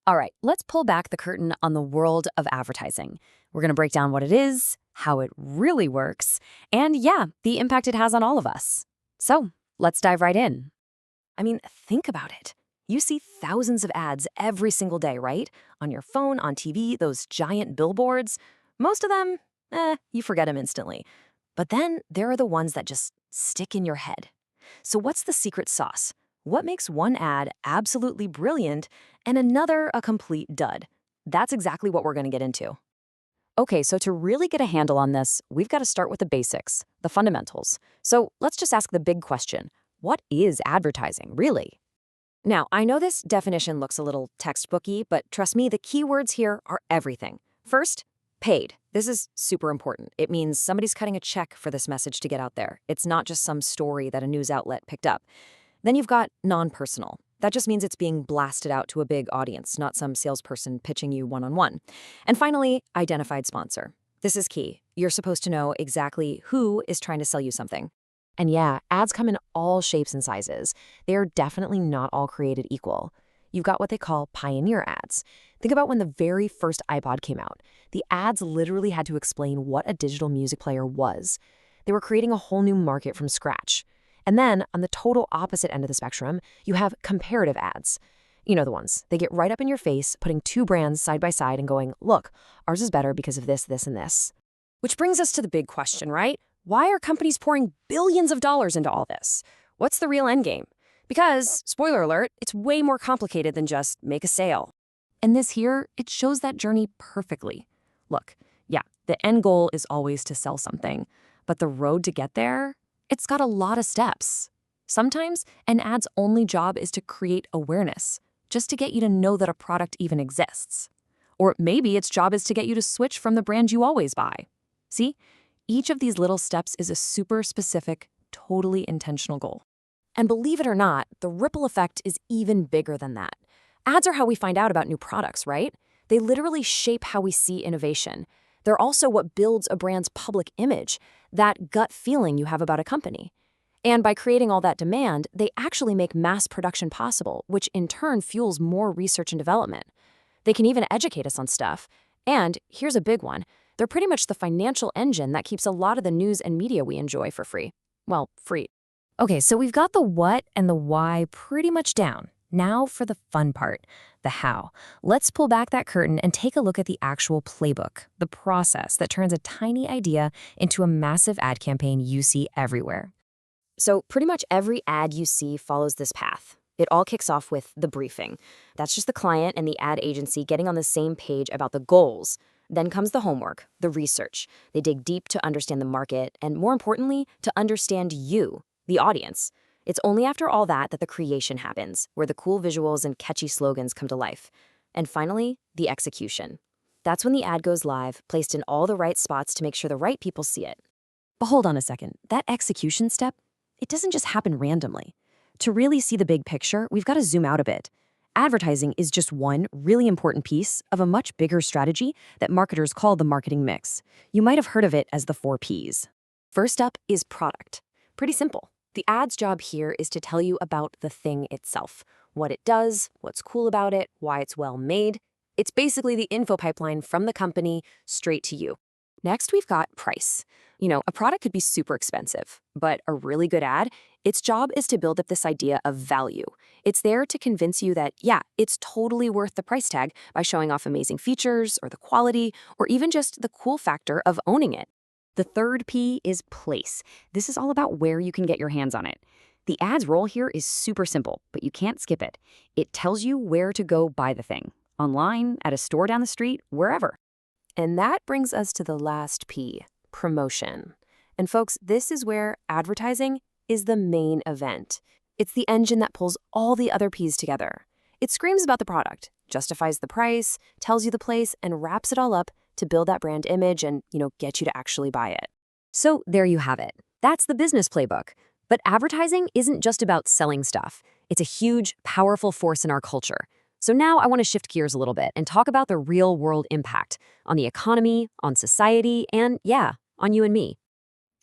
All right, let's pull back the curtain on the world of advertising. We're going to break down what it is, how it really works, and yeah, the impact it has on all of us. So let's dive right in. I mean, think about it. You see thousands of ads every single day, right? On your phone, on TV, those giant billboards. Most of them, you forget them instantly. But then there are the ones that just stick in your head. So what's the secret sauce? What makes one ad absolutely brilliant and another a complete dud? That's exactly what we're going to get into. Okay, so to really get a handle on this, we've got to start with the basics, the fundamentals. So let's just ask the big question. What is advertising, really? Now, I know this definition looks a little textbooky, but trust me, the keywords here are everything. First, paid. This is super important. It means somebody's cutting a check for this message to get out there. It's not just some story that a news outlet picked up. Then you've got non-personal. That just means it's being blasted out to a big audience, not some salesperson pitching you one-on-one. And finally, identified sponsor. This is key. You're supposed to know exactly who is trying to sell you something. And yeah, ads come in all shapes and sizes. They are definitely not all created equal. You've got what they call pioneer ads. Think about when the very first iPod came out. The ads literally had to explain what a digital music player was. They were creating a whole new market from scratch. And then, on the total opposite end of the spectrum, you have comparative ads. You know the ones. They get right up in your face, putting two brands side by side and going, look, ours is better because of this, this, and this. Which brings us to the big question, right? Why are companies pouring billions of dollars into all this? What's the real endgame? Because, spoiler alert, it's way more complicated than just make a sale. And this here, it shows that journey perfectly. Look, yeah, the end goal is always to sell something, but the road to get there, it's got a lot of steps. Sometimes an ad's only job is to create awareness, just to get you to know that a product even exists. Or maybe its job is to get you to switch from the brand you always buy. See? Each of these little steps is a super specific, totally intentional goal. And believe it or not, the ripple effect is even bigger than that. Ads are how we find out about new products, right? They literally shape how we see innovation. They're also what builds a brand's public image, that gut feeling you have about a company. And by creating all that demand, they actually make mass production possible, which in turn fuels more research and development. They can even educate us on stuff. And here's a big one. They're pretty much the financial engine that keeps a lot of the news and media we enjoy for free. Well, free. Okay, so we've got the what and the why pretty much down. Now for the fun part, the how. Let's pull back that curtain and take a look at the actual playbook, the process that turns a tiny idea into a massive ad campaign you see everywhere. So pretty much every ad you see follows this path. It all kicks off with the briefing. That's just the client and the ad agency getting on the same page about the goals. Then comes the homework, the research. They dig deep to understand the market and, more importantly, to understand you, the audience. It's only after all that that the creation happens, where the cool visuals and catchy slogans come to life. And finally, the execution. That's when the ad goes live, placed in all the right spots to make sure the right people see it. But hold on a second. That execution step, it doesn't just happen randomly. To really see the big picture, we've got to zoom out a bit. Advertising is just one really important piece of a much bigger strategy that marketers call the marketing mix. You might have heard of it as the 4 Ps. First up is product. Pretty simple. The ad's job here is to tell you about the thing itself, what it does, what's cool about it, why it's well made. It's basically the info pipeline from the company straight to you. Next, we've got price. You know, a product could be super expensive, but a really good ad, its job is to build up this idea of value. It's there to convince you that, yeah, it's totally worth the price tag by showing off amazing features or the quality or even just the cool factor of owning it. The third P is place. This is all about where you can get your hands on it. The ad's role here is super simple, but you can't skip it. It tells you where to go buy the thing. Online, at a store down the street, wherever. And that brings us to the last P, promotion. And folks, this is where advertising is the main event. It's the engine that pulls all the other Ps together. It screams about the product, justifies the price, tells you the place, and wraps it all up to build that brand image and, get you to actually buy it. So there you have it. That's the business playbook. But advertising isn't just about selling stuff. It's a huge, powerful force in our culture. So now I want to shift gears a little bit and talk about the real-world impact on the economy, on society, and, yeah, on you and me.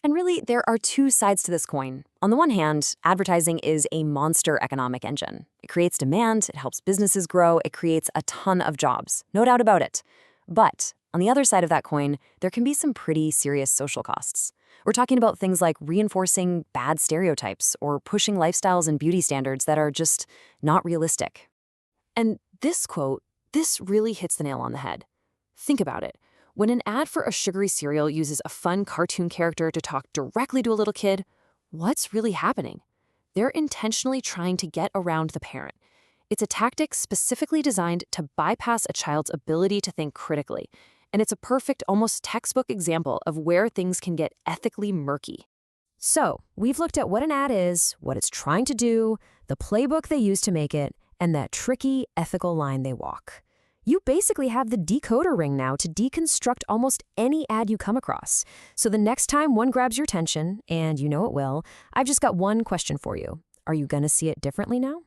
And really, there are two sides to this coin. On the one hand, advertising is a monster economic engine. It creates demand, it helps businesses grow, it creates a ton of jobs, no doubt about it. But on the other side of that coin, there can be some pretty serious social costs. We're talking about things like reinforcing bad stereotypes or pushing lifestyles and beauty standards that are just not realistic. And this quote, this really hits the nail on the head. Think about it. When an ad for a sugary cereal uses a fun cartoon character to talk directly to a little kid, what's really happening? They're intentionally trying to get around the parent. It's a tactic specifically designed to bypass a child's ability to think critically. And it's a perfect, almost textbook example of where things can get ethically murky. So, we've looked at what an ad is, what it's trying to do, the playbook they use to make it, and that tricky ethical line they walk. You basically have the decoder ring now to deconstruct almost any ad you come across. So the next time one grabs your attention, and you know it will, I've just got one question for you. Are you going to see it differently now?